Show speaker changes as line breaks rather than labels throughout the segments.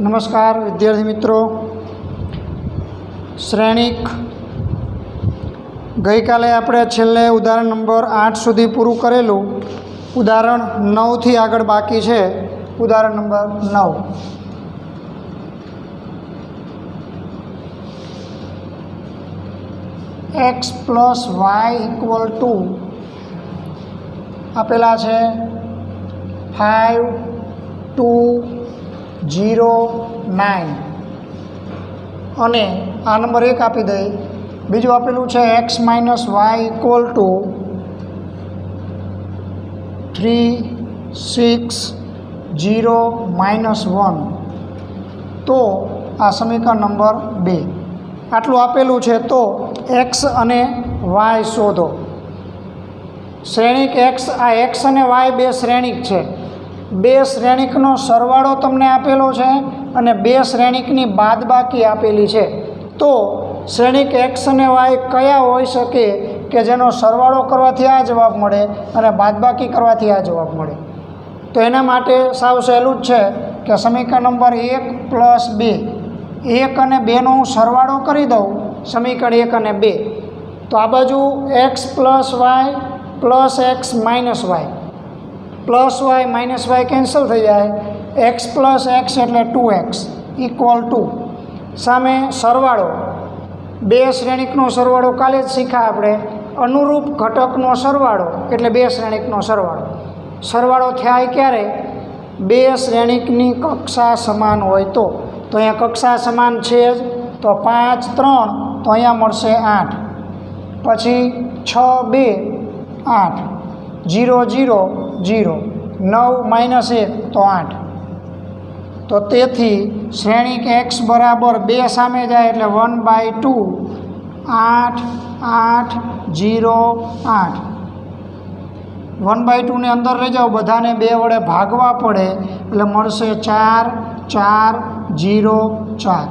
नमस्कार विद्यार्थी मित्रों, श्रेणिक गई काले आपणे छेल्ले उदाहरण नंबर 8 सुधी पूरुं करेलुं। उदाहरण 9 थी आगळ बाकी छे। उदाहरण number 9, x plus y equal to आपेला छे 5, 2, 0, 9 અને આ નંબર 1 આપી દઈએ। બીજું આપેલું છે x minus Y equal to 3, 6, 0, -1। તો આ સમીકરણ નંબર 2 આટલું આપેલું છે। તો x અને y શોધો। શ્રેણિક x, આ x અને y બે શ્રેણિક છે। બે શ્રેણિકનો સરવાળો તમને આપેલો છે અને બે શ્રેણિકની બાદબાકી આપેલી છે। તો શ્રેણિક x અને y કયા હોઈ શકે કે જેનો સરવાળો કરવાથી આ જવાબ મળે અને બાદબાકી કરવાથી આ જવાબ મળે? તો એના માટે સાવ સહેલું જ છે કે સમીકરણ નંબર 1 પ્લસ 2, 1 અને 2નો હું સરવાળો કરી દઉં, સમીકરણ 1 અને 2। તો આ બાજુ x plus y plus x minus y, plus y minus y cancel થઈ જાય। x પ્લસ એક્સ એટલે 2x ઇક્વલ ટુ સામે સરવાળો, બે શ્રેણિકનો સરવાળો કાલે જ શીખ્યા આપણે। અનુરૂપ ઘટકનો સરવાળો એટલે બે શ્રેણિકનો સરવાળો। સરવાળો થાય ક્યારે? બે શ્રેણિકની કક્ષા સમાન હોય તો અહીંયા કક્ષા સમાન છે જ। તો 5, 3 તો અહીંયા મળશે 8, પછી 6, 2, 8, 0, 0, 0, 9 માઇનસ 1 તો 8। તો તેથી શ્રેણિક x બરાબર 2 સામે જાય એટલે 1/2, 8, 8, 0, 8। 1/2 ને અંદર લઈ જાઓ, બધાને 2 વડે ભાગવા પડે એટલે મળશે 4, 4, 0, 4।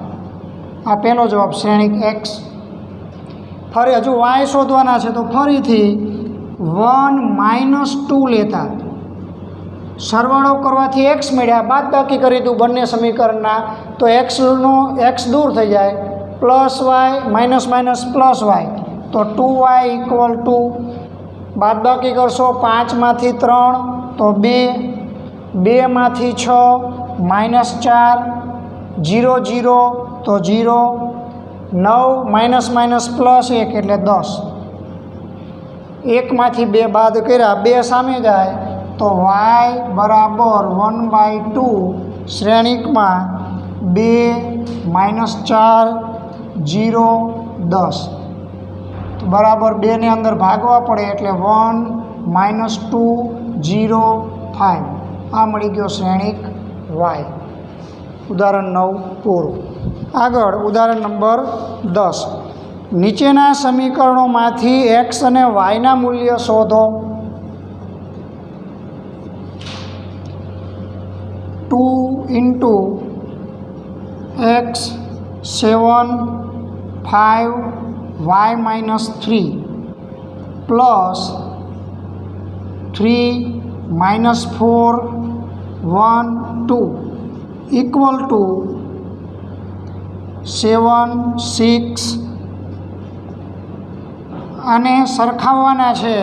આ પહેલો જવાબ શ્રેણિક x। ફરી હજુ y શોધવાના છે। તો ફરીથી 1 - 2 લેતા સરવાળો કરવાથી x મળ્યા, બાદબાકી કરી દઉં બંને સમીકરણના તો x દૂર થઈ જાય, plus y minus minus plus y તો 2y ઇક્વલ ટુ બાદબાકી કરશો 5માંથી 3 તો 2, 2માંથી 6 -4, 0, 0 તો 0, 9 માઇનસ માઇનસ પ્લસ 1 એટલે 10। 1માંથી 2 બાદ કર્યા, 2 સામે જાય તો y બરાબર 1/2 શ્રેણિકમાં 2 -4, 0, 10 તો બરાબર 2 ને અંદર ભાગવા પડે એટલે 1 - 2, 0, 5। આ મળી ગયો શ્રેણિક y। ઉદાહરણ 9 પૂરું। આગળ ઉદાહરણ નંબર 10, નીચેના સમીકરણોમાંથી x અને yના મૂલ્ય શોધો। 2 × x 7, 5, y - 3 plus 3 - 4, 1, 2 equal to 7, 6। આને સરખાવવાના છે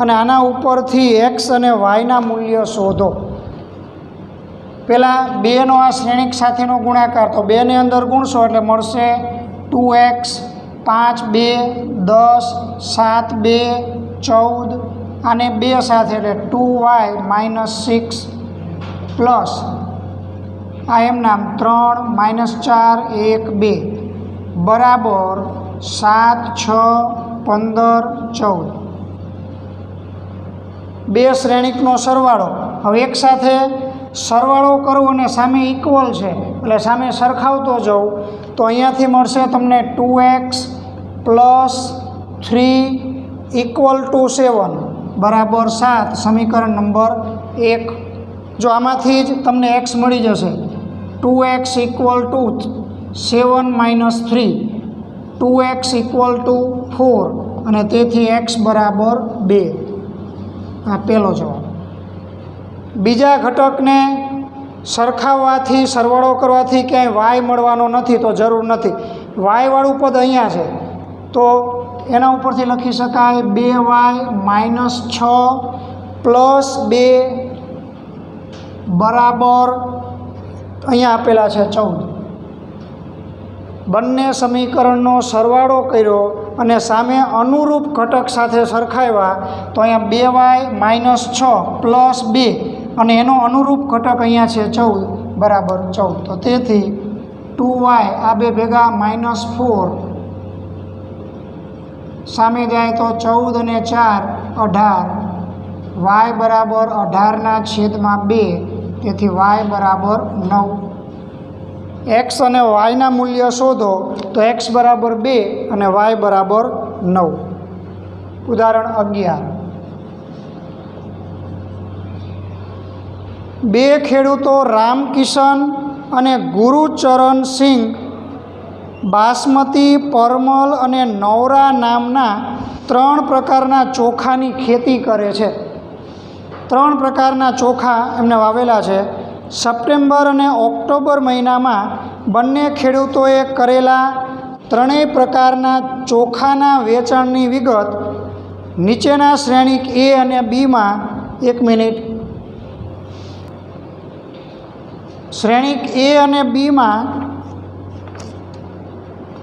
અને આના ઉપરથી x અને yના મૂલ્ય શોધો। પહેલાં 2નો આ શ્રેણિક સાથેનો ગુણાકાર, તો 2 ને અંદર ગુણશો એટલે મળશે 2x, 5, 2, 10, 7, 2, 14 આને 2 સાથે એટલે 2y - 6 પ્લસ આ એમનામ 3 -4, 1, 2 બરાબર 7, 6, 15, 14। બે શ્રેણિકનો સરવાળો, હવે એક સાથે સરવાળો કરવો અને સામે ઇક્વલ છે એટલે સામે સરખાવતો જવું તો અહીંયાથી મળશે તમને 2x પ્લસ 3 ઇક્વલ ટુ 7 બરાબર 7, સમીકરણ નંબર 1। જો આમાંથી જ તમને x મળી જશે, 2x equal to 7 - 3, 2x equal to 4 અને તેથી x બરાબર 2। આ પહેલો જવાબ। બીજા ઘટકને સરખાવવાથી સરવાળો કરવાથી ક્યાંય વાય મળવાનો નથી, તો જરૂર નથી. વાયવાળું પદ અહીંયા છે, તો એના ઉપરથી લખી શકાય 2y - 6 પ્લસ 2 બરાબર અહીંયા આપેલા છે 14. બંને સમીકરણનો સરવાળો કર્યો અને સામે અનુરૂપ ઘટક સાથે સરખાવ્યા, તો અહીંયા 2y - 6 પ્લસ 2 અને એનો અનુરૂપ ઘટક અહીંયા છે 14 બરાબર 14. તો તેથી 2y આ બે ભેગા -4 સામે જાય તો 14 અને 4 18, y બરાબર 18/2, તેથી y બરાબર 9. x અને yના મૂલ્ય શોધો, તો x બરાબર 2 અને y બરાબર 9. ઉદાહરણ 11. બે ખેડૂતો રામકિશન અને ગુરુચરણ સિંહ બાસમતી, પરમલ અને નવરા નામના 3 પ્રકારના ચોખાની ખેતી કરે છે. 3 પ્રકારના ચોખા એમને વાવેલા છે. સપ્ટેમ્બર અને ઓક્ટોબર મહિનામાં બંને ખેડૂતોએ કરેલા 3 પ્રકારના ચોખાના વેચાણની વિગત નીચેના શ્રેણિક A અને Bમાં, 1 મિનિટ, શ્રેણિક A અને Bમાં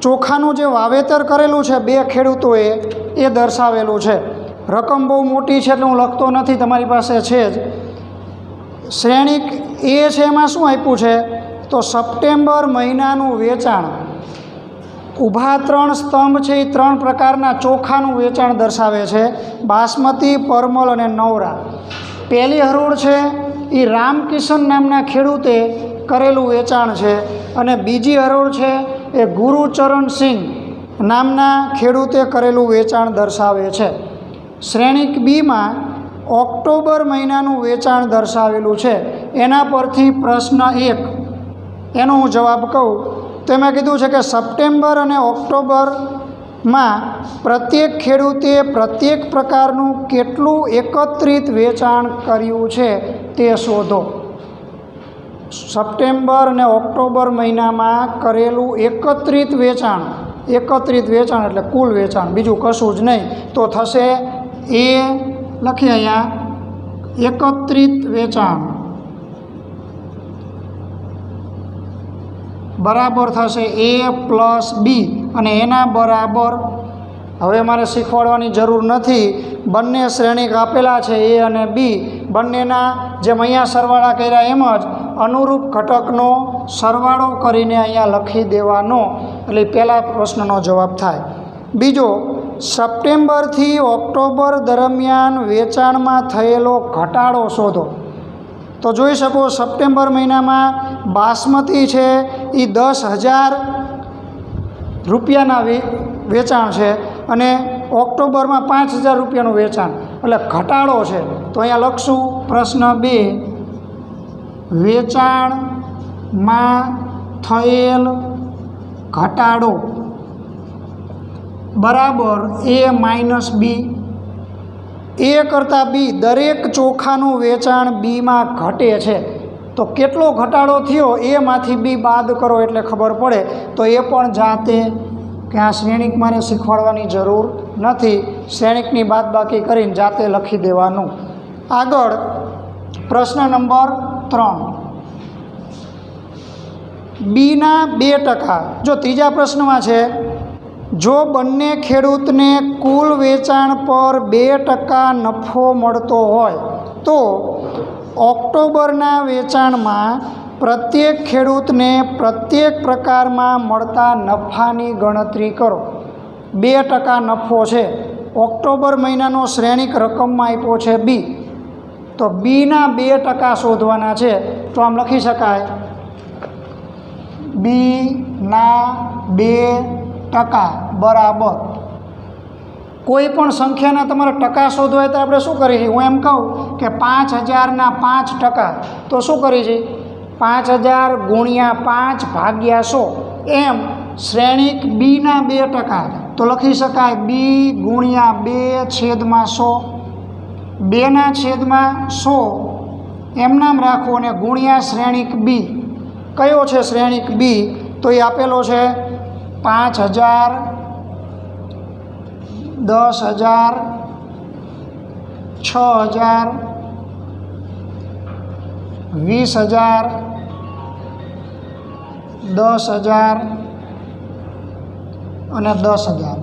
ચોખાનું જે વાવેતર કરેલું છે બે ખેડૂતોએ એ દર્શાવેલું છે. રકમ બહુ મોટી છે એટલે હું લખતો નથી, તમારી પાસે છે જ. શ્રેણિક A છે એમાં શું આપ્યું છે, તો સપ્ટેમ્બર મહિનાનું વેચાણ, ઊભા 3 સ્તંભ છે એ 3 પ્રકારના ચોખાનું વેચાણ દર્શાવે છે, બાસમતી, પરમલ અને નવરા. પહેલી હરોળ છે એ રામકિશન નામના ખેડૂતે કરેલું વેચાણ છે, અને બીજી હરોળ છે એ ગુરુચરણ સિંહ નામના ખેડૂતે કરેલું વેચાણ દર્શાવે છે. શ્રેણિક બીમાં ઓક્ટોબર મહિનાનું વેચાણ દર્શાવેલું છે. એના પરથી પ્રશ્ન 1 એનો હું જવાબ કહું તો એમાં કીધું છે કે સપ્ટેમ્બર અને ઓક્ટોબરમાં પ્રત્યેક ખેડૂતે પ્રત્યેક પ્રકારનું કેટલું એકત્રિત વેચાણ કર્યું છે તે શોધો. સપ્ટેમ્બર અને ઓક્ટોબર મહિનામાં કરેલું એકત્રિત વેચાણ એટલે કુલ વેચાણ, બીજું કશું જ નહીં. તો થશે એ, લખીએ અહીંયા, એકત્રિત વેચાણ બરાબર થશે A+B, અને એના બરાબર, હવે મારે શીખવાડવાની જરૂર નથી, બંને શ્રેણિક આપેલા છે A અને B, બંનેના જેમ અહીંયા સરવાળા કર્યા એમ જ અનુરૂપ ઘટકનો સરવાળો કરીને અહીંયા લખી દેવાનો, એટલે પહેલા પ્રશ્નનો જવાબ થાય. બીજો, સપ્ટેમ્બરથી ઓક્ટોબર દરમિયાન વેચાણમાં થયેલો ઘટાડો શોધો. તો જોઈ શકો સપ્ટેમ્બર મહિનામાં બાસમતી છે એ 10,000 રૂપિયાના વેચાણ છે, અને ઓક્ટોબરમાં 5,000 રૂપિયાનું વેચાણ, એટલે ઘટાડો છે. તો અહીંયા લખશું પ્રશ્ન 2, વેચાણમાં થયેલ ઘટાડો બરાબર A - B. A કરતાં B, દરેક ચોખાનું વેચાણ Bમાં ઘટે છે. તો કેટલો ઘટાડો થયો એમાંથી B બાદ કરો એટલે ખબર પડે. તો એ પણ જાતે, કે આ શ્રેણિક મારે શીખવાડવાની જરૂર નથી, શ્રેણિકની બાદબાકી કરીને જાતે લખી દેવાનું. આગળ પ્રશ્ન નંબર 3, Bના 2%. જો ત્રીજા પ્રશ્નમાં છે, જો બંને ખેડૂતને કુલ વેચાણ પર 2% નફો મળતો હોય તો ઓક્ટોબરના વેચાણમાં પ્રત્યેક ખેડૂતને પ્રત્યેક પ્રકારમાં મળતા નફાની ગણતરી કરો. 2% નફો છે, ઓક્ટોબર મહિનાનો શ્રેણિક રકમમાં આપ્યો છે B, તો Bના 2% શોધવાના છે. તો આમ લખી શકાય, Bના 2% બરાબર, કોઈ પણ સંખ્યાના તમારે ટકા શોધવા હોય તો આપણે શું કરીએ છીએ, હું એમ કહું કે 5,000ના 5%, તો શું કરીએ છીએ, 5,000 ગુણ્યા 5 ભાગ્યા 100, એમ શ્રેણિક Bના 2%, તો લખી શકાય B ગુણ્યા 2/100, 2/100 એમ નામ રાખવું અને ગુણ્યા શ્રેણિક બી. કયો છે શ્રેણિક બી? તો એ આપેલો છે 5000, 10,000, 6,000, 20,000, 10,000 અને 10,000.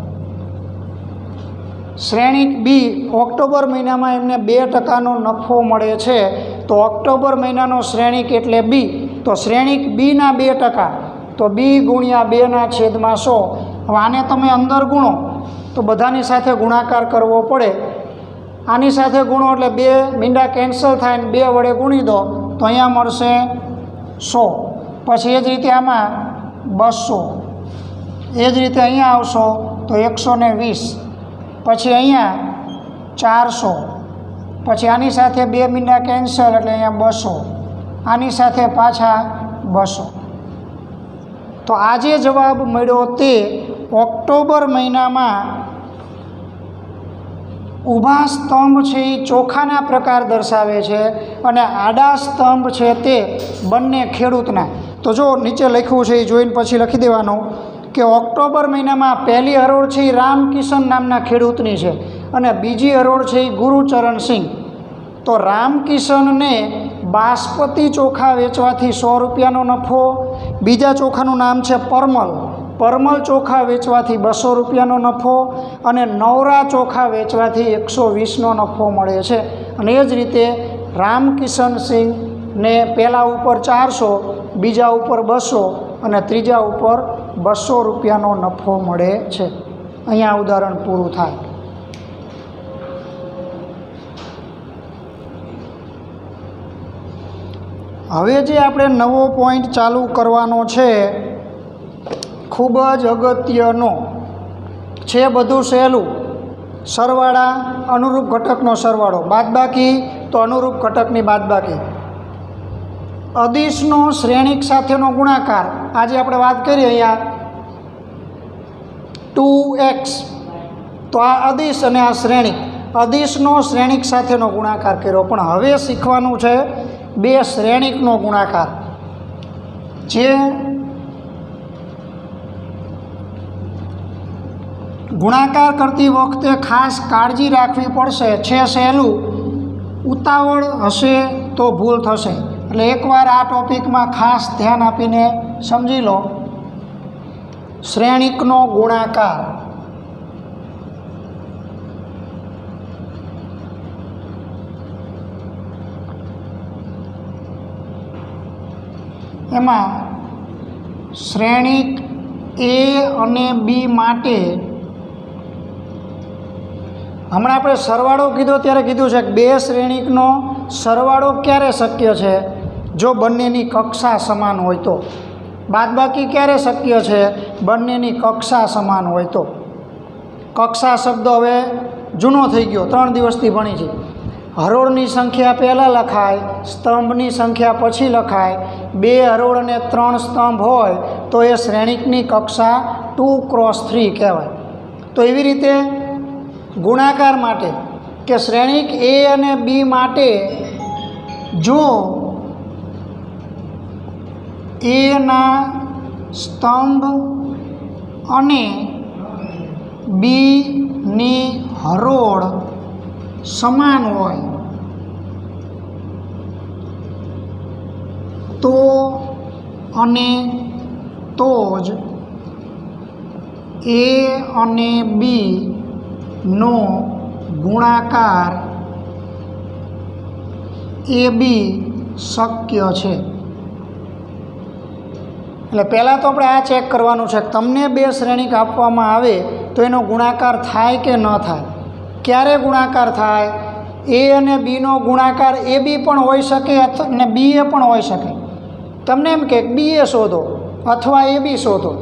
શ્રેણિક બી ઓક્ટોબર મહિનામાં એમને 2% નફો મળે છે. તો ઓક્ટોબર મહિનાનો શ્રેણિક એટલે બી. તો શ્રેણિક બીના 2%, તો બી ગુણ્યા 2/100. હવે આને તમે અંદર ગુણો તો બધાની સાથે ગુણાકાર કરવો પડે. આની સાથે ગુણો એટલે 2 મીંડા કેન્સલ થાય ને 2 વડે ગુણી દો તો અહીંયા મળશે 100. પછી એ જ રીતે આમાં 200, એ જ રીતે અહીંયા આવશો તો 120, પછી અહીંયા 400, પછી આની સાથે 2 મીંડા કેન્સલ એટલે અહીંયા 200, આની સાથે પાછા 200. તો આ જે જવાબ મળ્યો તે ઓક્ટોબર મહિનામાં ઊભા સ્તંભ છે એ ચોખાના પ્રકાર દર્શાવે છે અને આડા સ્તંભ છે તે બંને ખેડૂતના. તો જો નીચે લખ્યું છે એ જોઈને પછી લખી દેવાનું કે ઓક્ટોબર મહિનામાં પહેલી હરોળ છે એ રામકિશન નામના ખેડૂતની છે અને બીજી હરોળ છે એ ગુરુચરણસિંહ. તો રામકિશનને બાસપતિ ચોખા વેચવાથી 100 રૂપિયાનો નફો, બીજા ચોખાનું નામ છે પરમલ ચોખા વેચવાથી 200 રૂપિયાનો નફો અને નવરા ચોખા વેચવાથી 120નો નફો મળે છે. અને એ જ રીતે રામકિશનસિંહને પહેલા ઉપર 400, બીજા ઉપર 200 અને ત્રીજા ઉપર 200 રૂપિયાનો નફો મળે છે. અહીંયા ઉદાહરણ પૂરું થાય. હવે જે આપણે નવો પોઈન્ટ ચાલુ કરવાનો છે ખૂબ જ અગત્યનો છે, બધું સહેલું. સરવાળા, અનુરૂપ ઘટકનો સરવાળો, બાદબાકી તો અનુરૂપ ઘટકની બાદબાકી, અદિશનો શ્રેણિક સાથેનો ગુણાકાર. આજે આપણે વાત કરીએ અહીંયા 2x, તો આ અદિશ અને આ શ્રેણિક, અદિશનો શ્રેણિક સાથેનો ગુણાકાર કર્યો. પણ હવે શીખવાનું છે 2 શ્રેણિકનો ગુણાકાર. જે ગુણાકાર કરતી વખતે ખાસ કાળજી રાખવી પડશે. છે સહેલું, ઉતાવળ હશે તો ભૂલ થશે. એટલે એકવાર આ ટોપિકમાં ખાસ ધ્યાન આપીને સમજી લો. શ્રેણિકનો ગુણાકાર. એમાં શ્રેણિક એ અને બી માટે હમણાં આપણે સરવાળો કીધો ત્યારે કીધું છે કે 2 શ્રેણિકનો સરવાળો ક્યારે શક્ય છે? જો બંનેની કક્ષા સમાન હોય તો. બાદબાકી ક્યારે શક્ય છે? બંનેની કક્ષા સમાન હોય તો. કક્ષા શબ્દ હવે જૂનો થઈ ગયો, 3 દિવસથી ભણી છે. હરોળની સંખ્યા પહેલાં લખાય, સ્તંભની સંખ્યા પછી લખાય. 2 હરોળ અને 3 સ્તંભ હોય તો એ શ્રેણિકની કક્ષા 2x3 કહેવાય. તો એવી રીતે ગુણાકાર માટે કે શ્રેણિક એ અને બી માટે જો એના સ્તંભ અને બીની હરોળ સમાન હોય તો અને તો જ એ અને બી નો ગુણાકાર એ બી શક્ય છે. એટલે પહેલાં તો આપણે આ ચેક કરવાનું છે કે તમને 2 શ્રેણિક આપવામાં આવે તો એનો ગુણાકાર થાય કે ન થાય. ક્યારે ગુણાકાર થાય? એ અને બીનો ગુણાકાર એ બી પણ હોઈ શકે અને બી એ પણ હોઈ શકે. તમને એમ કે બી એ શોધો અથવા એ બી શોધો,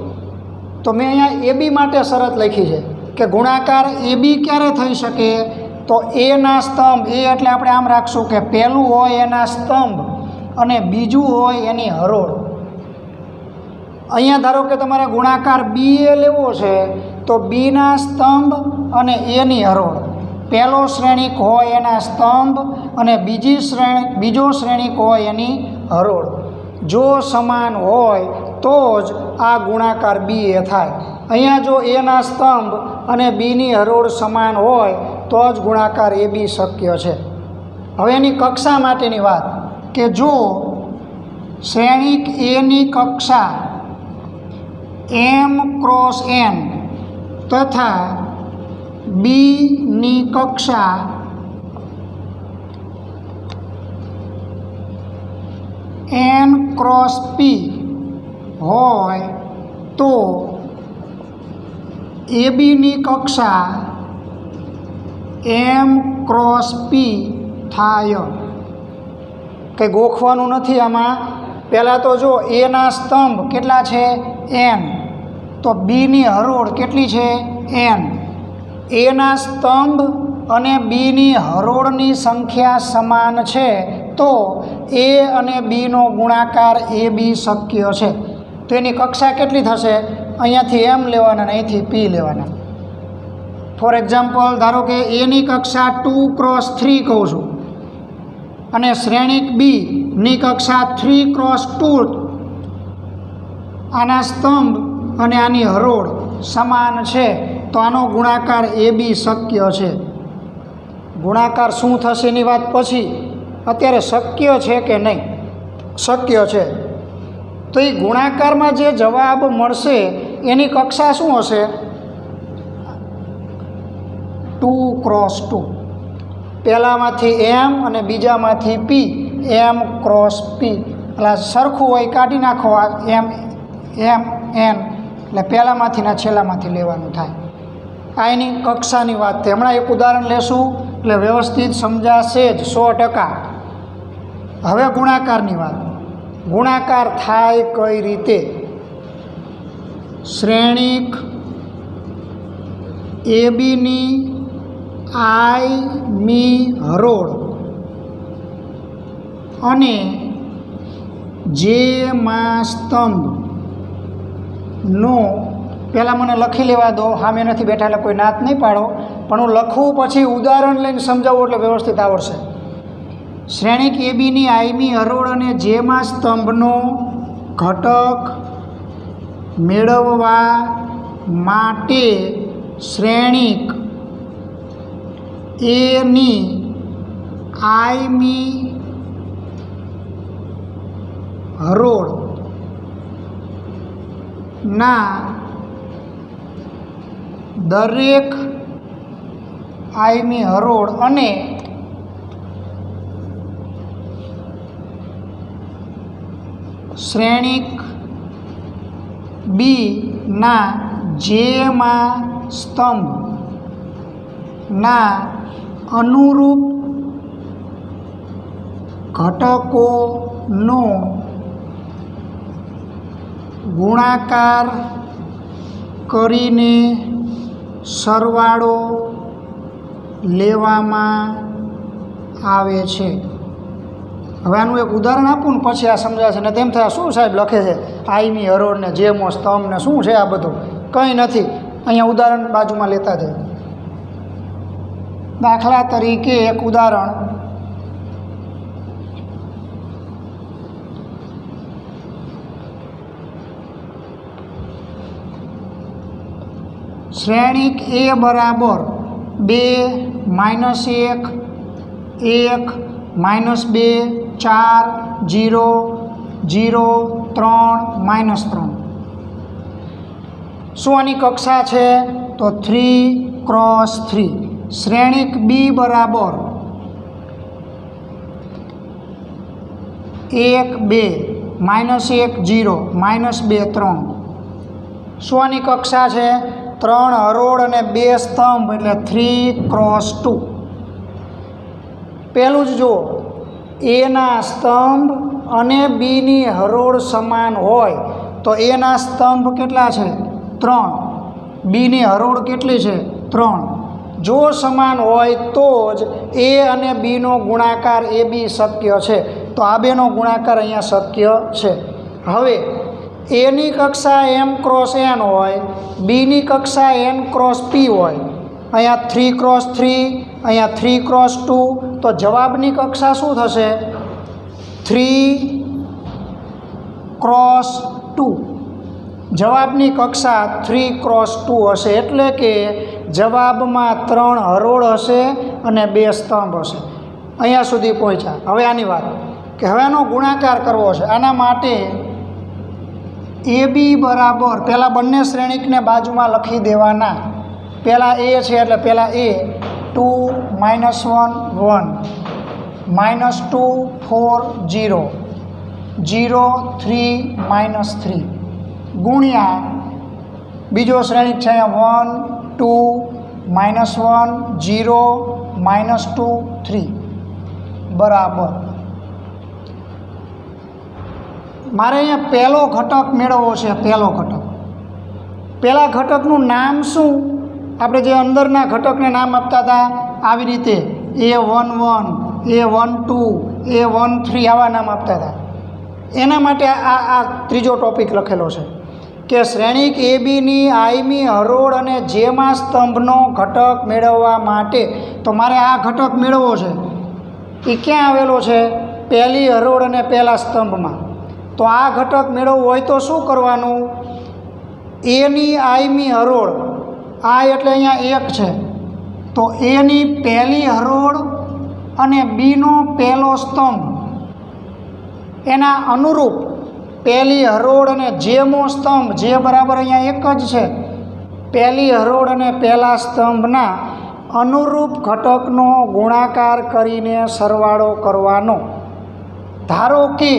તો મેં અહીંયા એ બી માટે શરત લખી છે કે ગુણાકાર એ બી ક્યારે થઈ શકે? તો એના સ્તંભ, એ એટલે આપણે આમ રાખશું કે પહેલું હોય એના સ્તંભ અને બીજું હોય એની હરોળ. અહીંયા ધારો કે તમારે ગુણાકાર બી એ લેવો છે તો બીના સ્તંભ અને એની હરોળ. પહેલો શ્રેણિક હોય એના સ્તંભ અને બીજો શ્રેણિક હોય એની હરોળ જો સમાન હોય તો જ આ ગુણાકાર બી એ થાય. અહીંયા જો એના સ્તંભ અને બીની હરોળ સમાન હોય તો જ ગુણાકાર એ બી શક્ય છે. હવે એની કક્ષા માટેની વાત કે જો શ્રેણિક એની કક્ષા m ક્રોસ n તથા બીની કક્ષા n ક્રોસ p હોય તો ABની કક્ષા m ક્રોસ p થાય. કંઈ ગોખવાનું નથી આમાં. પહેલાં તો જો એના સ્તંભ કેટલા છે n, તો બીની હરોળ કેટલી છે n. એના સ્તંભ અને બીની હરોળની સંખ્યા સમાન છે તો એ અને બીનો ગુણાકાર એ બી શક્ય છે. તો એની કક્ષા કેટલી થશે? અહીંયાથી m લેવાના અને અહીંથી p લેવાના. ફોર એક્ઝામ્પલ ધારો કે એની કક્ષા 2 ક્રોસ 3 કહું છું અને શ્રેણિક બીની કક્ષા 3 ક્રોસ 2. આના સ્તંભ અને આની હરોળ સમાન છે તો આનો ગુણાકાર એ બી શક્ય છે. ગુણાકાર શું થશે એની વાત પછી, અત્યારે શક્ય છે કે નહીં? શક્ય છે. તો એ ગુણાકારમાં જે જવાબ મળશે એની કક્ષા શું હશે? 2 ક્રોસ 2. પહેલામાંથી m અને બીજામાંથી p, m ક્રોસ p. એટલે સરખું હોય કાઢી નાખો આ m n, એટલે પહેલાંમાંથી ને છેલ્લામાંથી લેવાનું થાય. આ એની કક્ષાની વાત છે. હમણાં એક ઉદાહરણ લેશું એટલે વ્યવસ્થિત સમજાશે જ 100%. હવે ગુણાકારની વાત. ગુણાકાર થાય કઈ રીતે? શ્રેણિક ABની I મી હરોળ અને જેમાં સ્તંભનો, પહેલાં મને લખી લેવા દો, સામે નથી બેઠા એટલે કોઈ નાત નહીં પાડો, પણ હું લખું પછી ઉદાહરણ લઈને સમજાવું એટલે વ્યવસ્થિત આવડશે. શ્રેણિક ABની I મી હરોળ અને જેમાં સ્તંભનો ઘટક મેળવવા માટે શ્રેણિક એની I મી હરોળ ના દરેક I મી હરોળ અને શ્રેણિક બી ના જેમાં સ્તંભના અનુરૂપ ઘટકોનો ગુણાકાર કરીને સરવાળો લેવામાં આવે છે. હવે આનું એક ઉદાહરણ આપું ને પછી આ સમજાશે ને તેમ થાય શું સાહેબ લખે છે I મી હરોળ ને જેમો સ્તંભ ને શું છે આ બધું? કંઈ નથી. અહીંયા ઉદાહરણ બાજુમાં લેતા જાય. દાખલા તરીકે એક ઉદાહરણ, શ્રેણિક A બરાબર 2 -1 1 -2 4 0 0 3 -3. શું આની કક્ષા છે? તો 3 ક્રોસ 3. શ્રેણિક બી બરાબર 1 2 -1 0 -2 3. શું આની કક્ષા છે? 3 હરોળ અને 2 સ્તંભ એટલે 3 ક્રોસ 2. પહેલું જ જુઓ, એના સ્તંભ અને બીની હરોળ સમાન હોય તો એના સ્તંભ કેટલા છે? 3. બીની હરોળ કેટલી છે? 3. જો સમાન હોય તો જ એ અને બીનો ગુણાકાર એ બી શક્ય છે. તો આ બેનો ગુણાકાર અહીંયા શક્ય છે. હવે એની કક્ષા m ક્રોસ n હોય, બીની કક્ષા n ક્રોસ p હોય અહીંયા 3x3, અહીંયા 3x2, તો જવાબની કક્ષા શું થશે? 3x2. જવાબની કક્ષા 3x2 હશે, એટલે કે જવાબમાં 3 હરોળ હશે અને 2 સ્તંભ હશે. અહીંયા સુધી પહોંચ્યા. હવે આની વાત કે હવે આનો ગુણાકાર કરવો છે. આના માટે AB બરાબર પહેલાં બંને શ્રેણિકને બાજુમાં લખી દેવાના. પહેલાં A છે એટલે પહેલાં A 2 - 1 1 -2 4 0 0 3 -3 ગુણ્યા બીજો શ્રેણિક છે અહીંયા 1 2 -1 0 -2 3 બરાબર. મારે અહીંયા પહેલો ઘટક મેળવવો છે. પહેલો ઘટક, પહેલા ઘટકનું નામ શું? આપણે જે અંદરના ઘટકને નામ આપતા હતા આવી રીતે A11 A12 A13 આવા નામ આપતા હતા. એના માટે આ ત્રીજો ટોપિક લખેલો છે કે શ્રેણિક ABની આઈમી હરોળ અને જેમાં સ્તંભનો ઘટક મેળવવા માટે તો મારે આ ઘટક મેળવવો છે. એ ક્યાં આવેલો છે? પહેલી હરોળ અને પહેલા સ્તંભમાં. તો આ ઘટક મેળવવો હોય તો શું કરવાનું? એની આઈમી હરોળ, આ એટલે અહીંયા 1 છે, તો એની પહેલી હરોળ અને બીનો પહેલો સ્તંભ એના અનુરૂપ પહેલી હરોળ અને જેમો સ્તંભ, જે બરાબર અહીંયા 1 જ છે, પહેલી હરોળ અને પહેલા સ્તંભના અનુરૂપ ઘટકનો ગુણાકાર કરીને સરવાળો કરવાનો. ધારો કે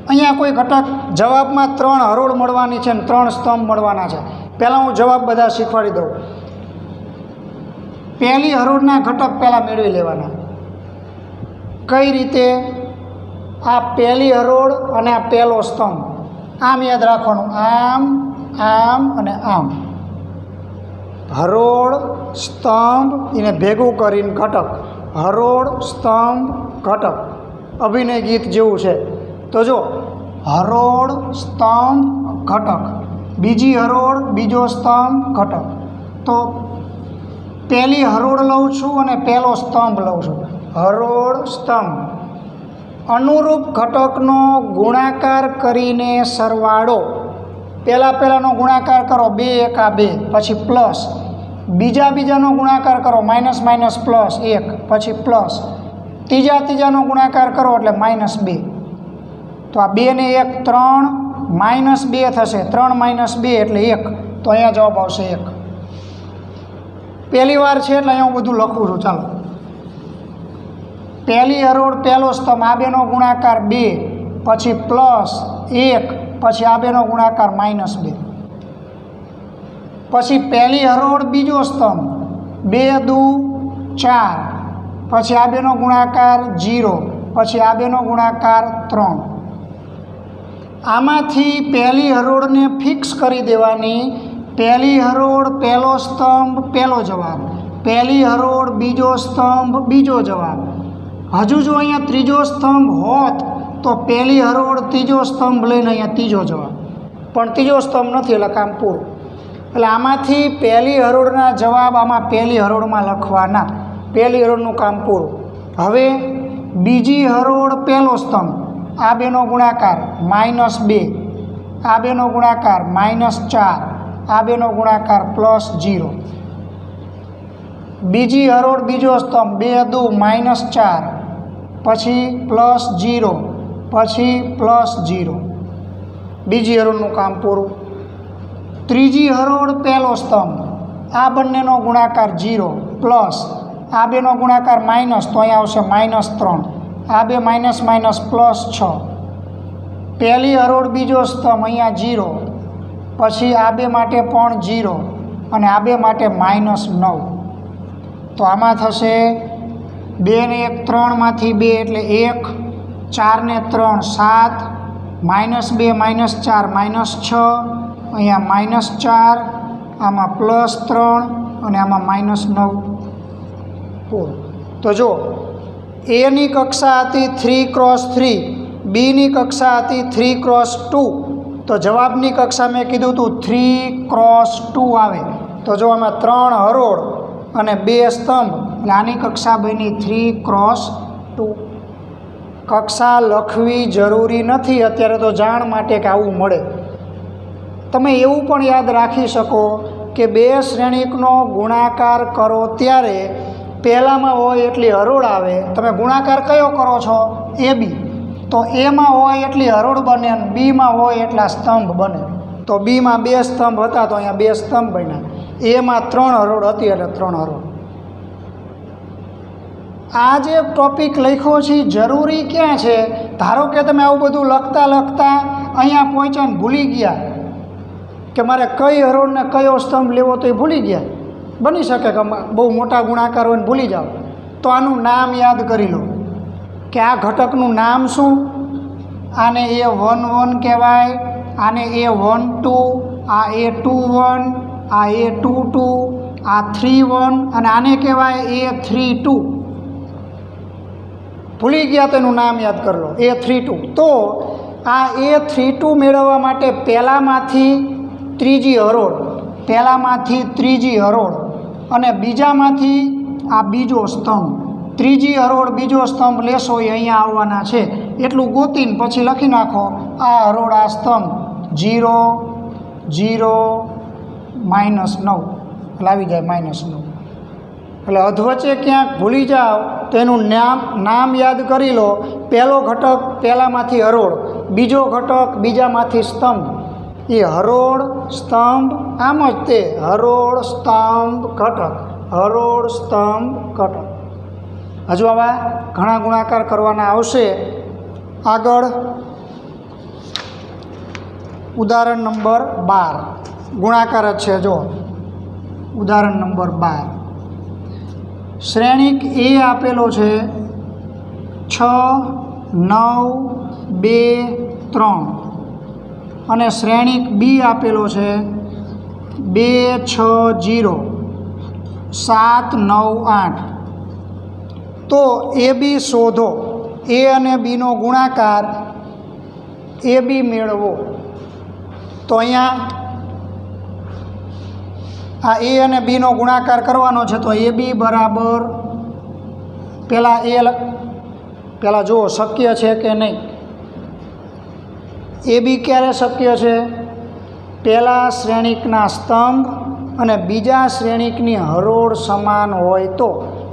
અહીંયા કોઈ ઘટક જવાબમાં 3 હરોળ મળવાની છે અને 3 સ્તંભ મળવાના છે. પહેલાં હું જવાબ બધા શીખવાડી દઉં. પહેલી હરોળના ઘટક પહેલાં મેળવી લેવાના. કઈ રીતે? આ પહેલી હરોળ અને આ પહેલો સ્તંભ આમ યાદ રાખવાનું, આમ આમ અને આમ. હરોળ સ્તંભ એને ભેગું કરીને ઘટક, હરોળ સ્તંભ ઘટક. અભિનય ગીત જેવું છે. તો જો હરોળ સ્તંભ ઘટક, બીજી હરોળ બીજો સ્તંભ ઘટક. તો પહેલી હરોળ લઉં છું અને પહેલો સ્તંભ લઉં છું. હરોળ સ્તંભ અનુરૂપ ઘટકનો ગુણાકાર કરીને સરવાળો. પહેલાંનો ગુણાકાર કરો 2 × 2, પછી પ્લસ. બીજાનો ગુણાકાર કરો માઇનસ પ્લસ 1, પછી પ્લસ. ત્રીજાનો ગુણાકાર કરો એટલે -2. તો આ 2 ને 1 3 -2 થશે. 3 - 2 એટલે 1. તો અહીંયા જવાબ આવશે 1. પહેલી વાર છે એટલે અહીંયા હું બધું લખું છું. ચાલો, પહેલી હરોળ પહેલો સ્તંભ, આ બેનો ગુણાકાર 2, પછી પ્લસ 1, પછી આ બેનો ગુણાકાર -2. પછી પહેલી હરોળ બીજો સ્તંભ 2 × 2 = 4, પછી આ બેનો ગુણાકાર 0, પછી આ બેનો ગુણાકાર 3. આમાંથી પહેલી હરોળને ફિક્સ કરી દેવાની. પહેલી હરોળ પહેલો સ્તંભ પહેલો જવાબ, પહેલી હરોળ બીજો સ્તંભ બીજો જવાબ. હજુ જો અહીંયા ત્રીજો સ્તંભ હોત તો પહેલી હરોળ ત્રીજો સ્તંભ લઈને અહીંયા ત્રીજો જવાબ, પણ ત્રીજો સ્તંભ નથી એટલે કામ પૂરું. એટલે આમાંથી પહેલી હરોળના જવાબ આમાં પહેલી હરોળમાં લખવાના. પહેલી હરોળનું કામ પૂરું. હવે બીજી હરોળ પહેલો સ્તંભ, આ બેનો ગુણાકાર -2, આ બેનો ગુણાકાર -4, આ બેનો ગુણાકાર +0. બીજી હરોળ બીજો સ્તંભ 2 × 2 = -4, પછી +0, પછી +0. બીજી હરોળનું કામ પૂરું. ત્રીજી હરોળ પહેલો સ્તંભ, આ બંનેનો ગુણાકાર 0, પ્લસ આ બેનો ગુણાકાર માઇનસ, તો અહીંયા આવશે -3. આ બે માઇનસ +6. પહેલી હરોળ બીજો સ્તંભ અહીંયા 0, પછી આ બે માટે પણ 0 અને આ બે માટે -9. તો આમાં થશે 2 ને 1 3 માંથી 2 એટલે 1, 4 ને 3 7, -2 -4 -6, અહીંયા -4, આમાં +3 અને આમાં -9. તો જો એની કક્ષા હતી 3x3, બીની કક્ષા હતી 3x2 તો જવાબની કક્ષા મેં કીધું હતું 3x2 આવે। તો જો આમાં 3 હરોળ અને 2 સ્તંભ એટલે આની કક્ષા બની 3x2। કક્ષા લખવી જરૂરી નથી અત્યારે, તો જાણ માટે કે આવું મળે। તમે એવું પણ યાદ રાખી શકો કે 2 શ્રેણિકનો ગુણાકાર કરો ત્યારે પહેલામાં હોય એટલી હરોળ આવે। તમે ગુણાકાર કયો કરો છો? AB, તો એમાં હોય એટલી હરોળ બને અને બીમાં હોય એટલા સ્તંભ બને। તો બીમાં 2 સ્તંભ હતા તો અહીંયા 2 સ્તંભ બન્યા। એમાં 3 હરોળ હતી એટલે 3 હરોળ। આ જે ટોપિક લખ્યો છે જરૂરી ક્યાં છે? ધારો કે તમે આવું બધું લખતા લખતા અહીંયા પહોંચ્યા ને ભૂલી ગયા કે મારે કઈ હરોળને કયો સ્તંભ લેવો તો એ ભૂલી ગયા। બની શકે કે બહુ મોટા ગુણાકાર હોય ને ભૂલી જાઓ, તો આનું નામ યાદ કરી લો કે આ ઘટકનું નામ શું? આને A11 કહેવાય, આને A12, આ A21, આ A22, આ 31 અને આને કહેવાય A32। ભૂલી ગયા તો એનું નામ યાદ કરી લો, A32। તો આ A32 મેળવવા માટે પહેલાંમાંથી ત્રીજી હરોળ અને બીજામાંથી આ બીજો સ્તંભ। ત્રીજી હરોળ બીજો સ્તંભ લેશો એ અહીંયા આવવાના છે, એટલું ગોતીને પછી લખી નાખો આ હરોળ આ સ્તંભ 0 0 -9 એટલે આવી જાય -9। એટલે અધવચ્ચે ક્યાંક ભૂલી જાઓ તો એનું નામ યાદ કરી લો। પહેલો ઘટક પહેલાંમાંથી હરોળ, બીજો ઘટક બીજામાંથી સ્તંભ। એ હરોળ સ્તંભ આમ જ તે હરોળ સ્તંભ ઘટક, હરોળ સ્તંભ ઘટક। હજુ આવા ઘણા ગુણાકાર કરવાના આવશે આગળ। ઉદાહરણ નંબર 12 ગુણાકાર જ છે। જો ઉદાહરણ નંબર 12, શ્રેણિક એ આપેલો છે 6 9 2 3 અને શ્રેણિક બી આપેલો છે 2 6 0 7 9 8। તો એ બી શોધો, એ અને બીનો ગુણાકાર એ બી મેળવો। તો અહીંયા આ એ અને બીનો ગુણાકાર કરવાનો છે, તો એ બી બરાબર પહેલાં જુઓ શક્ય છે કે નહીં। એ બી ક્યારે શક્ય છે? પહેલા શ્રેણિકના સ્તંભ અને બીજા શ્રેણિકની હરોળ સમાન હોય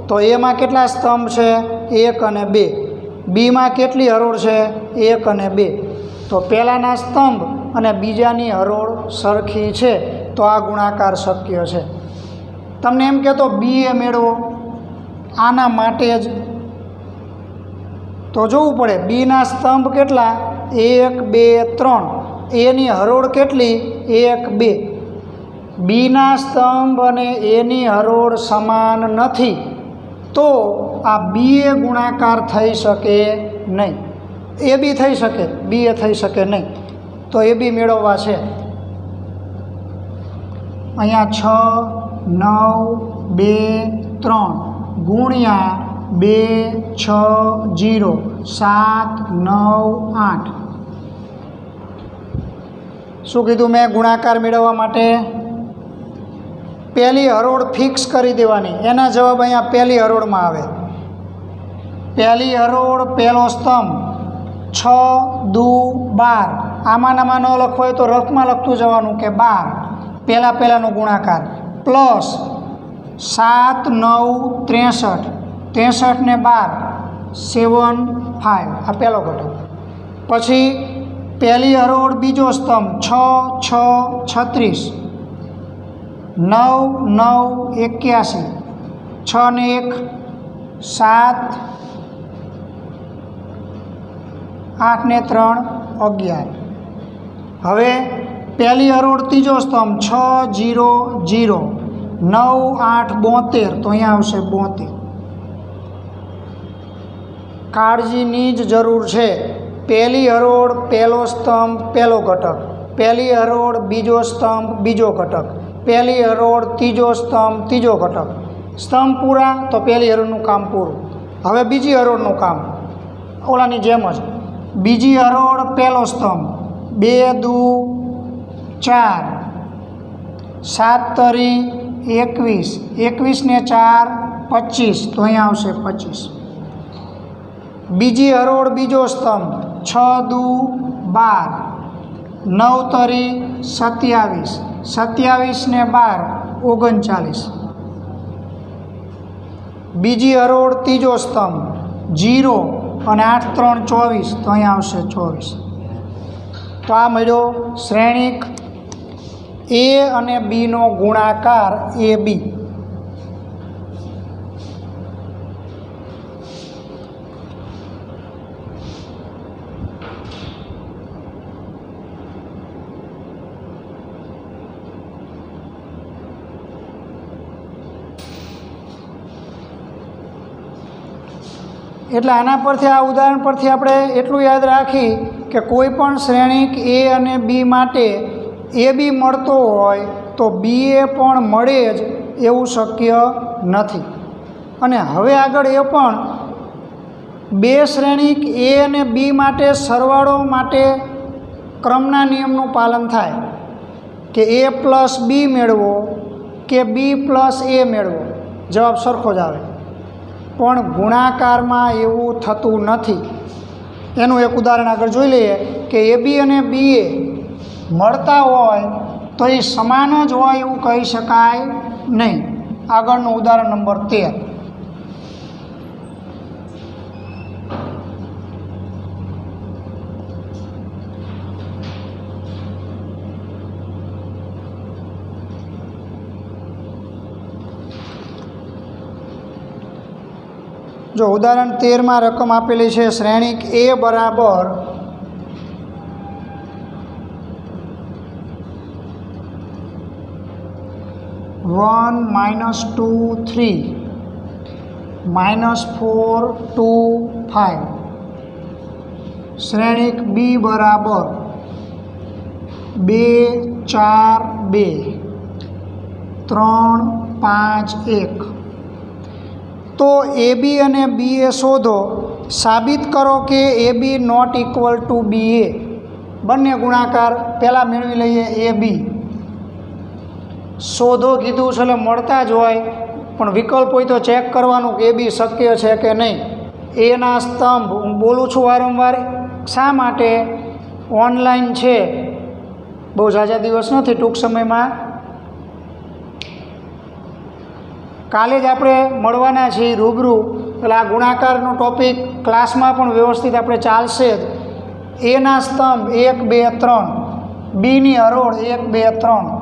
તો એમાં કેટલા સ્તંભ છે? 1 અને 2। બીમાં કેટલી હરોળ છે? 1 અને 2। તો પહેલાંના સ્તંભ અને બીજાની હરોળ સરખી છે, તો આ ગુણાકાર શક્ય છે। તમને એમ કહેતો બી એ મેળવો આના માટે જ તો જોવું પડે બીના સ્તંભ કેટલા? 1 2 3। એની હરોળ કેટલી? 1 2। બીના સ્તંભ અને એની હરોળ સમાન નથી, તો આ બી એ ગુણાકાર થઈ શકે નહીં। એ બી થઈ શકે, બી એ થઈ શકે નહીં। તો એ બી મેળવવા છે। અહીંયા 6 9 2 3 ગુણ્યા 2 6 0 7 9 8। શું કીધું મેં? ગુણાકાર મેળવવા માટે પહેલી હરોળ ફિક્સ કરી દેવાની। એના જવાબ અહીંયા પહેલી હરોળમાં આવે। પહેલી હરોળ પહેલો સ્તંભ 6 દુ 12। આમાં ન લખવું હોય તો રફમાં લખતું જવાનું કે 12 પહેલાંનો ગુણાકાર પ્લસ 7 9 63। 63 ને 12 7 5 આ પહેલો ઘટક। પછી પહેલી હરોળ બીજો સ્તંભ 6 6 36। 9 9 81। 6 ને 1 7 8 ને 3 11। હવે પહેલી હરોળ ત્રીજો સ્તંભ 6 0 0 9 8 72। તો અહીંયા આવશે 72। કાળજીની જ જરૂર છે। પહેલી હરોળ પહેલો સ્તંભ પહેલો ઘટક, પહેલી હરોળ બીજો સ્તંભ બીજો ઘટક, પહેલી હરોળ ત્રીજો સ્તંભ ત્રીજો ઘટક। સ્તંભ પૂરા તો પહેલી હરોળનું કામ પૂરું। હવે બીજી હરોળનું કામ ઓલાની જેમ જ। બીજી હરોળ પહેલો સ્તંભ 2 દુ 4, 7 તરી 21, 21 ને 4 25, તો અહીંયા આવશે 25. બીજી હરોળ બીજો સ્તંભ 6 દુ 12, 9 તરી 27, 27 ને 12 39. બીજી હરોળ ત્રીજો સ્તંભ 0 અને 8 3 24, તો અહીંયા આવશે 24. તો આ મળ્યો શ્રેણિક એ અને બીનો ગુણાકાર AB. એટલે આના પરથી આ ઉદાહરણ પરથી આપણે એટલું યાદ રાખી કે કોઈ પણ શ્રેણિક એ અને બી માટે AB મળતો હોય તો BA પણ મળે જ એવું શક્ય નથી. અને હવે આગળ એ પણ બે શ્રેણિક એ અને બી માટે સરવાળો માટે ક્રમના નિયમનું પાલન થાય કે A પ્લસ બી મેળવો કે બી પ્લસ એ મેળવો, જવાબ સરખો જ આવે. પણ ગુણાકારમાં એવું થતું નથી. એનું એક ઉદાહરણ આગળ જોઈ લઈએ કે AB અને BA મળતા હોય તો એ સમાન જ હોય એવું કહી શકાય નહીં. આગળનું ઉદાહરણ નંબર 13. જો ઉદાહરણ 13માં રકમ આપેલી છે શ્રેણિક A બરાબર 1 -2 3 -4 2 5. શ્રેણિક B બરાબર 2 4 2 3 5 1. તો AB અને BA શોધો. સાબિત કરો કે AB not equal to BA. બંને ગુણાકાર પહેલાં મેળવી લઈએ. AB શોધો કીધું છે એટલે મળતા જ હોય, પણ વિકલ્પ હોય તો ચેક કરવાનું કે AB શક્ય છે કે નહીં. એના સ્તંભ હું બોલું છું વારંવાર, શા માટે? ઓનલાઈન છે, બહુ ઝાઝા દિવસ નથી, ટૂંક સમયમાં કાલે જ આપણે મળવાના છીએ રૂબરૂ. એટલે આ ગુણાકારનો ટોપિક ક્લાસમાં પણ વ્યવસ્થિત આપણે ચાલશે જ. એના સ્તંભ 1 2 3, બીની હરોળ 1 2 3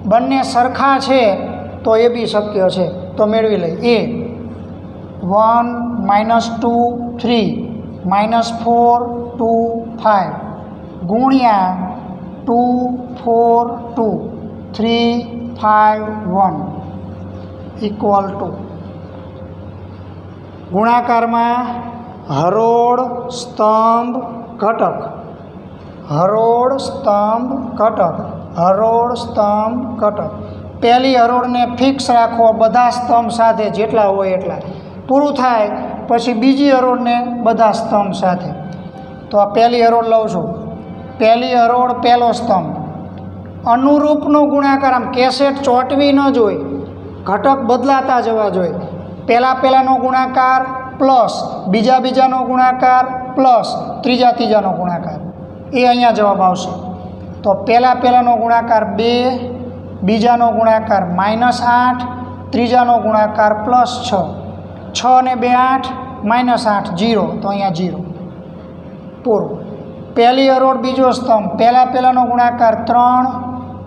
બંને સરખા છે તો એ બી શક્ય છે. તો મેળવી લઈ. A 1 -2 3 -4 2 5 ગુણ્યા 2 4 2 3 5 1 ઇક્વલ ટુ ગુણાકારમાં હરોળ સ્તંભ ઘટક, હરોળ સ્તંભ ઘટક, હરોળ સ્તંભ ઘટક. પહેલી હરોળને ફિક્સ રાખો બધા સ્તંભ સાથે, જેટલા હોય એટલા. પૂરું થાય પછી બીજી હરોળને બધા સ્તંભ સાથે. તો આ પહેલી હરોળ લઉં છું. પહેલી હરોળ પહેલો સ્તંભ, અનુરૂપનો ગુણાકાર. આમ કેસેટ ચોંટવી ન જોઈએ, ઘટક બદલાતા જવા જોઈએ. પહેલાંનો ગુણાકાર પ્લસ બીજાનો ગુણાકાર પ્લસ ત્રીજાનો ગુણાકાર. એ અહીંયા જવાબ આવશે. તો પહેલાંનો ગુણાકાર 2, બીજાનો ગુણાકાર -8, ત્રીજાનો ગુણાકાર +6. 6 ને 2 8, -8 0, તો અહીંયા 0 પૂરું. પહેલી હરોળ બીજો સ્તંભ, પહેલાંનો ગુણાકાર 3,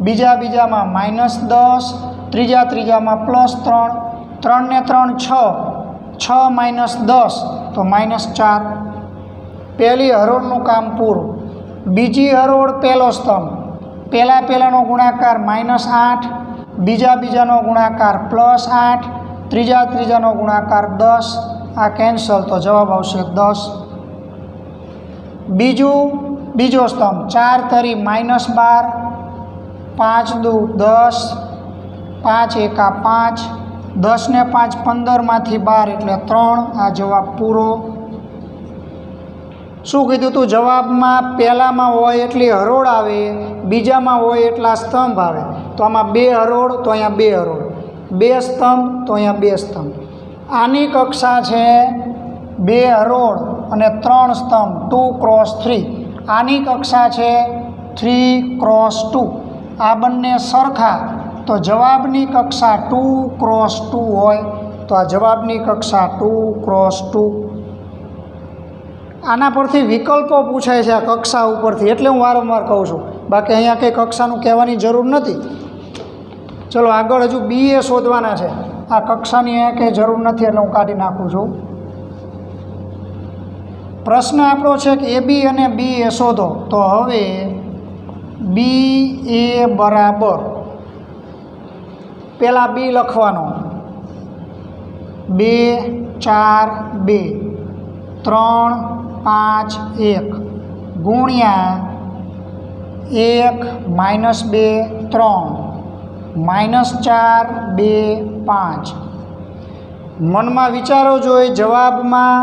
બીજામાં -10, ત્રીજામાં +3, 3 ને 3 6, 6 - 10 તો -4. પહેલી હરોળનું કામ પૂરું. બીજી હરોળ પહેલો સ્તંભ, પહેલાંનો ગુણાકાર -8, બીજાનો ગુણાકાર +8, ત્રીજાનો ગુણાકાર 10. આ કેન્સલ, તો જવાબ આવશે 10. બીજો સ્તંભ 4 તરી -12, 5 દુ 10, 5 એકા 5, 10 ને 5 15માંથી 12 એટલે 3. આ જવાબ પૂરો. શું કીધું તું? જવાબમાં પહેલામાં હોય એટલી હરોળ આવે, બીજામાં હોય એટલા સ્તંભ આવે. તો આમાં 2 હરોળ, તો અહીંયા 2 હરોળ, 2 સ્તંભ, તો અહીંયા 2 સ્તંભ. આની કક્ષા છે 2 હરોળ અને 3 સ્તંભ, 2 × 3. આની કક્ષા છે 3 × 2. આ બંને સરખા, તો જવાબની કક્ષા 2 × 2 હોય, તો આ જવાબની કક્ષા 2 × 2. આના પરથી વિકલ્પો પૂછાય છે આ કક્ષા ઉપરથી, એટલે હું વારંવાર કહું છું. બાકી અહીંયા કંઈ કક્ષાનું કહેવાની જરૂર નથી. ચલો આગળ હજુ બી એ શોધવાના છે. આ કક્ષાની અહીંયા કંઈ જરૂર નથી એટલે હું કાઢી નાખું છું. પ્રશ્ન આપણો છે કે એ બી અને બી એ શોધો. તો હવે બી એ બરાબર, પહેલાં બી લખવાનો, 2 4 2 3 5 1 ગુણ્યા 1 -2 3 -4 2 5. મનમાં વિચારો જોઈ જવાબમાં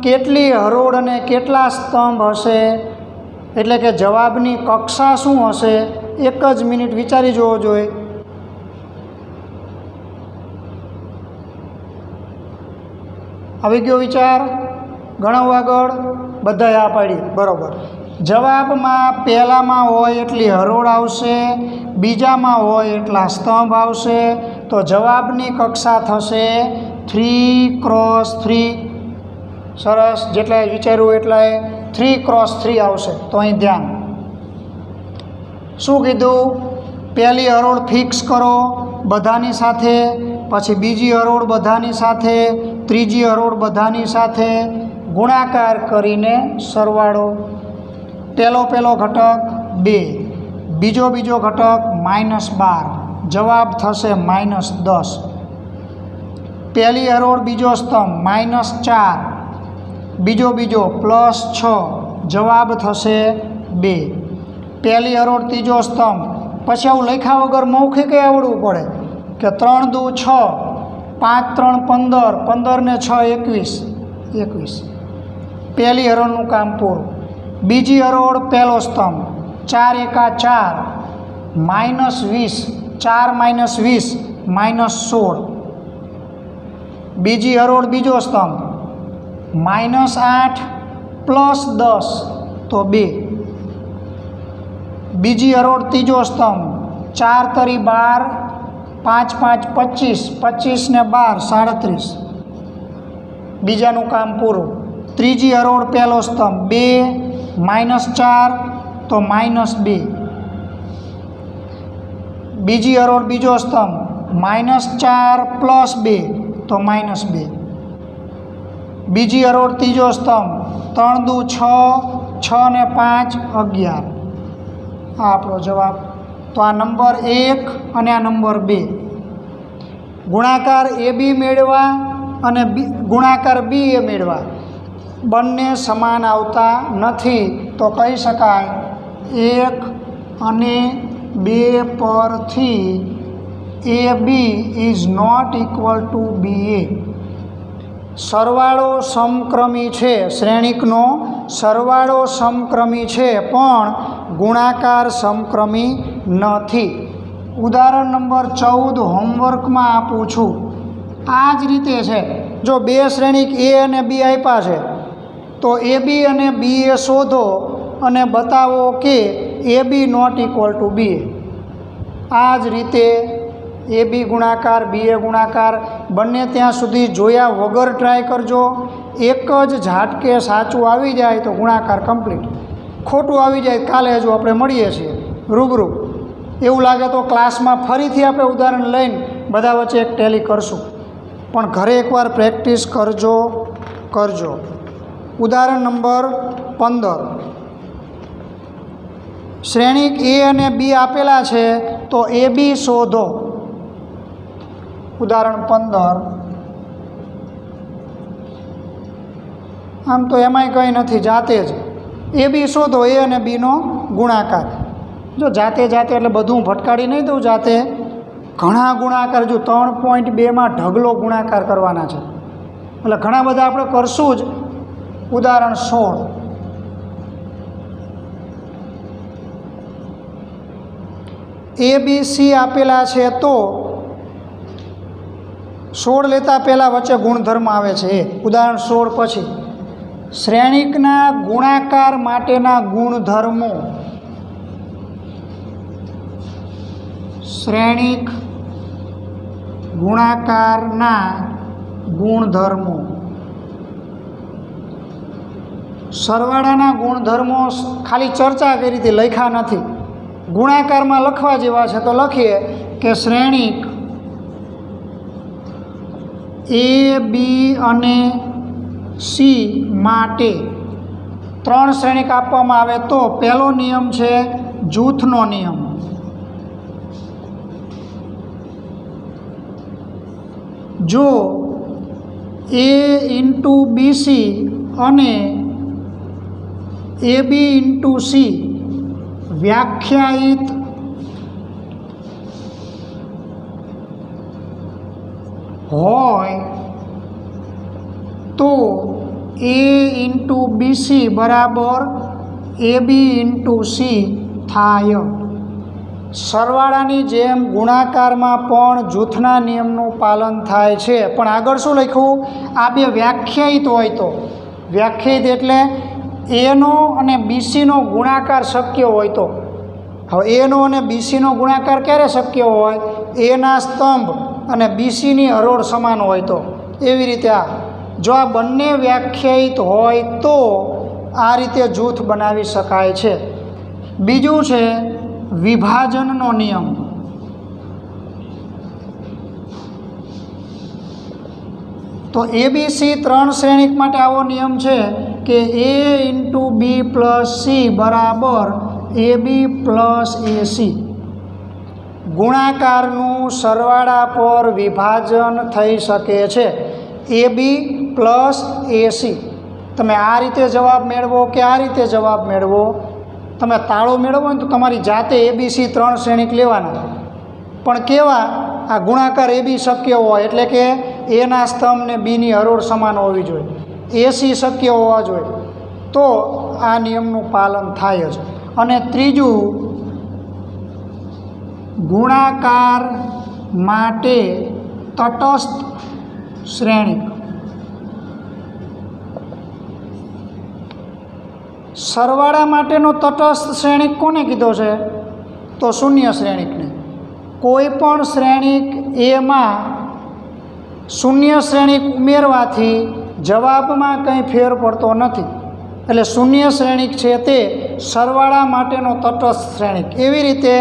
કેટલી હરોળ અને કેટલા સ્તંભ હશે, એટલે કે જવાબની કક્ષા શું હશે, એક જ મિનિટ વિચારી જોવો જોઈએ. આવી ગયો વિચાર? ગણાવો આગળ. બધાએ આ પાડી, બરાબર. જવાબમાં પહેલામાં હોય એટલી હરોળ આવશે, બીજામાં હોય એટલા સ્તંભ આવશે, તો જવાબની કક્ષા થશે 3 × 3. સરસ, જેટલાએ વિચાર્યું એટલાએ 3 × 3 આવશે. તો અહીં ધ્યાન, શું કીધું? પહેલી હરોળ ફિક્સ કરો બધાની સાથે, પછી બીજી હરોળ બધાની સાથે, ત્રીજી હરોળ બધાની સાથે, ગુણાકાર કરીને સરવાળો. પહેલો ઘટક 2, બીજો ઘટક -12, જવાબ થશે -10. પહેલી હરોળ બીજો સ્તંભ -4, બીજો +6, જવાબ થશે 2. પહેલી હરોળ ત્રીજો સ્તંભ, પછી આવું લખ્યા વગર મૌખિક આવડવું પડે કે 3 દુ 6, 5 3 15, 15 ને 6 21. પહેલી હરોળનું કામ પૂરું. બીજી હરોળ પહેલો સ્તંભ, 4 × 4 -20, 4 - 20 -16. બીજી હરોળ બીજો સ્તંભ, -8 + 10 તો 2. બીજી હરોળ ત્રીજો સ્તંભ, 4 × 12, 5 × 5 25, 25 ને 12 37. બીજાનું કામ પૂરું. ત્રીજી હરોળ પહેલો સ્તંભ, 2 -4 તો -2. બીજી હરોળ બીજો સ્તંભ, -4 + 2 તો -2. બીજી હરોળ ત્રીજો સ્તંભ, 3 દુ 6, 6 ને 5 11. આ આપણો જવાબ. તો આ નંબર 1 અને આ નંબર 2. ગુણાકાર એ બી મેળવા અને ગુણાકાર બી એ મેળવા બંને સમાન આવતા નથી, તો કહી શકાય 1 અને 2 પરથી a b is not equal to b a. સરવાળો સમક્રમી છે, શ્રેણિકનો સરવાળો સમક્રમી છે પણ ગુણાકાર સમક્રમી નથી. ઉદાહરણ નંબર 14 હોમવર્કમાં આપું છું. આ જ રીતે છે. જો 2 શ્રેણિક એ અને બી આપ્યા છે, તો એ બી અને બી એ શોધો અને બતાવો કે એ બી નોટ ઇક્વલ ટુ બી એ. આ જ રીતે એ બી ગુણાકાર બી એ ગુણાકાર બંને ત્યાં સુધી જોયા વગર ટ્રાય કરજો. એક જ ઝાટકે સાચું આવી જાય તો ગુણાકાર કમ્પ્લીટ. ખોટું આવી જાય કાલે હજુ આપણે મળીએ છીએ રૂબરૂ. એવું લાગે તો ક્લાસમાં ફરીથી આપણે ઉદાહરણ લઈને બધા વચ્ચે એક ટેલી કરશું, પણ ઘરે એકવાર પ્રેક્ટિસ કરજો. ઉદાહરણ નંબર 15. શ્રેણિક એ અને બી આપેલા છે, તો એ બી શોધો. ઉદાહરણ 15. આમ તો એમાંય કંઈ નથી, જાતે જ એ બી શોધો, એ અને બીનો ગુણાકાર. જો જાતે એટલે બધું ભટકાડી નહીં દઉં, જાતે ઘણા ગુણાકાર. જો 3.2માં ઢગલો ગુણાકાર કરવાના છે, એટલે ઘણા બધા આપણે કરશું જ. ઉદાહરણ 16. એ બી સી આપેલા છે તો 16 લેતા પહેલાં વચ્ચે ગુણધર્મ આવે છે. ઉદાહરણ 16 પછી શ્રેણિકના ગુણાકાર માટેના ગુણધર્મો. શ્રેણિક ગુણાકારના ગુણધર્મો. સરવાળાના ગુણધર્મો ખાલી ચર્ચા કરી હતી, લખ્યા નથી. ગુણાકારમાં લખવા જેવા છે તો લખીએ કે શ્રેણિક એ બી અને સી માટે 3 શ્રેણિક આપવામાં આવે તો પહેલો નિયમ છે જૂથનો નિયમ. જો એ ઇન્ટુ બીસી અને એ બી ઇન્ટુ સી વ્યાખ્યાયિત હોય તો એ ઇન્ટુ બીસી બરાબર એ બી ઇન્ટુ સી થાય. સરવાળાની જેમ ગુણાકારમાં પણ જૂથના નિયમનું પાલન થાય છે. પણ આગળ શું લખ્યું? આ બે વ્યાખ્યાયિત હોય તો. વ્યાખ્યાયિત એટલે એનો અને બીસીનો ગુણાકાર શક્ય હોય તો. હવે એનો અને બીસીનો ગુણાકાર ક્યારે શક્ય હોય? એના સ્તંભ અને બીસીની હરોળ સમાન હોય તો. એવી રીતે જો આ બંને વ્યાખ્યાયિત હોય તો આ રીતે જૂથ બનાવી શકાય છે. બીજું છે વિભાજનનો નિયમ. તો એબીસી 3 શ્રેણિક માટે આવો નિયમ છે કે એ ઇન્ટુ બી પ્લસ સી બરાબર એ બી પ્લસ એસી. ગુણાકારનું સરવાળા પર વિભાજન થઈ શકે છે. એ બી પ્લસ એસી. તમે આ રીતે જવાબ મેળવો કે આ રીતે જવાબ મેળવો, તમે તાળો મેળવો ને તો તમારી જાતે એબીસી 3 શ્રેણિક લેવાના. પણ કેવા? આ ગુણાકાર એ બી શક્ય હોય, એટલે કે એના સ્તંભ ને બીની હરોળ સમાન હોવી જોઈએ, એસી શક્ય હોવા જોઈએ, તો આ નિયમનું પાલન થાય જ. અને ત્રીજું, ગુણાકાર માટે તટસ્થ શ્રેણિક. સરવાળા માટેનો તટસ્થ શ્રેણિક કોને કીધો છે? તો શૂન્ય શ્રેણિકને. કોઈ પણ શ્રેણિક એમાં શૂન્ય શ્રેણિક ઉમેરવાથી જવાબમાં કંઈ ફેર પડતો નથી. એટલે શૂન્ય શ્રેણિક છે તે સરવાળા માટેનો તટસ્થ શ્રેણિક. એવી રીતે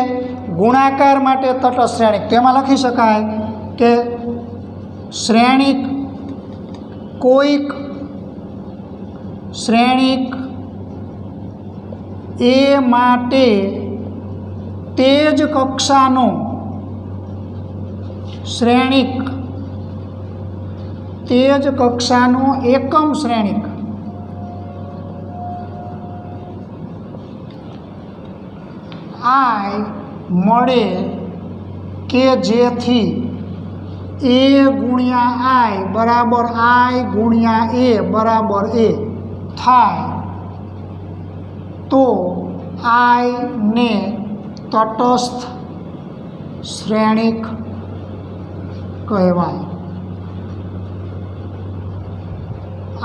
ગુણાકાર માટે તટસ્થ શ્રેણિક, તેમાં લખી શકાય કે શ્રેણિક કોઈક શ્રેણિક એ માટે તે જ કક્ષાનો શ્રેણિક, તે જ કક્ષાનો એકમ શ્રેણિક આઈ મળે કે જેથી એ ગુણ્યા આઈ બરાબર આઈ ગુણ્યા એ બરાબર એ થાય તો આઈને તટસ્થ શ્રેણિક કહેવાય.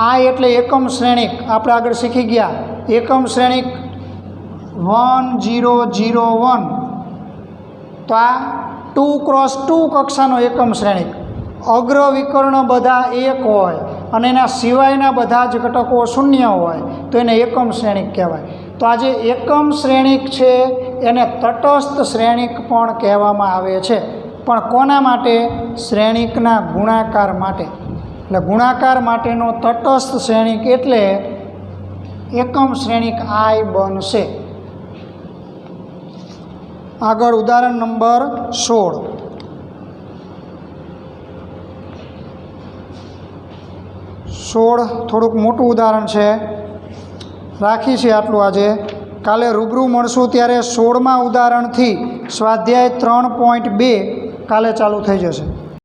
આઈ એટલે એકમ શ્રેણિક. આપણે આગળ શીખી ગયા એકમ શ્રેણિક 1 0 0 1. તો આ 2x2 કક્ષાનો એકમ શ્રેણિક. અગ્ર વિકર્ણ બધા 1 હોય અને એના સિવાયના બધા જ ઘટકો શૂન્ય હોય તો એને એકમ શ્રેણિક કહેવાય. તો આ જે એકમ શ્રેણિક છે એને તટસ્થ શ્રેણિક પણ કહેવામાં આવે છે. પણ કોના માટે? શ્રેણિકના ગુણાકાર માટે. એટલે ગુણાકાર માટેનો તટસ્થ શ્રેણિક એટલે એકમ શ્રેણિક આઈ બનશે. આગળ ઉદાહરણ નંબર 16. થોડુંક મોટું ઉદાહરણ છે, રાખી છે આટલું આજે. કાલે રૂબરૂ મળશું ત્યારે 16મા ઉદાહરણથી સ્વાધ્યાય 3.2 કાલે ચાલુ થઈ જશે.